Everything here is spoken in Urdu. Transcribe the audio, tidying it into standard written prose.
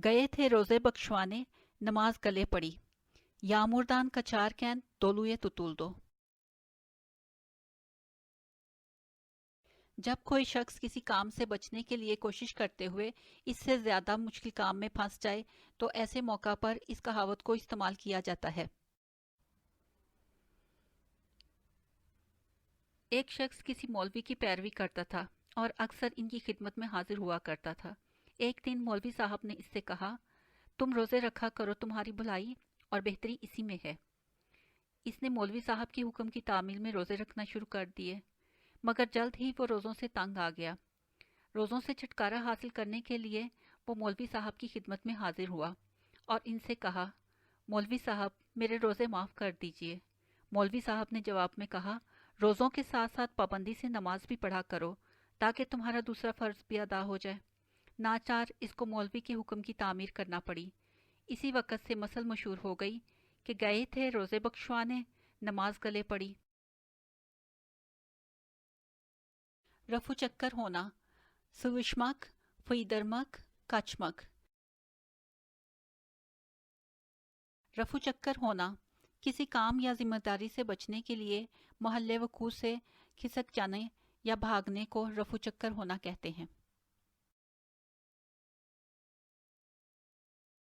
گئے تھے روزے بخشوانے، نماز گلے پڑی، یامردان کچار کین دولوئے تتول دو۔ جب کوئی شخص کسی کام سے بچنے کے لیے کوشش کرتے ہوئے اس سے زیادہ مشکل کام میں پھنس جائے تو ایسے موقع پر اس کہاوت کو استعمال کیا جاتا ہے۔ ایک شخص کسی مولوی کی پیروی کرتا تھا اور اکثر ان کی خدمت میں حاضر ہوا کرتا تھا۔ ایک دن مولوی صاحب نے اس سے کہا، تم روزے رکھا کرو، تمہاری بھلائی اور بہتری اسی میں ہے۔ اس نے مولوی صاحب کے حکم کی تعمیل میں روزے رکھنا شروع کر دیے، مگر جلد ہی وہ روزوں سے تنگ آ گیا۔ روزوں سے چھٹکارا حاصل کرنے کے لیے وہ مولوی صاحب کی خدمت میں حاضر ہوا اور ان سے کہا، مولوی صاحب میرے روزے معاف کر دیجئے۔ مولوی صاحب نے جواب میں کہا، روزوں کے ساتھ ساتھ پابندی سے نماز بھی پڑھا کرو تاکہ تمہارا دوسرا فرض بھی ادا ہو جائے۔ ناچار اس کو مولوی کے حکم کی تعمیر کرنا پڑی۔ اسی وقت سے مثل مشہور ہو گئی کہ گئے تھے روزے بخشوانے، نماز گلے پڑی۔ رفو چکر ہونا، سوشمک، فیدرمک، کچمک۔ رفو چکر ہونا، کسی کام یا ذمہ داری سے بچنے کے لیے محل وقوع سے کھسک جانے یا بھاگنے کو رفو چکر ہونا کہتے ہیں۔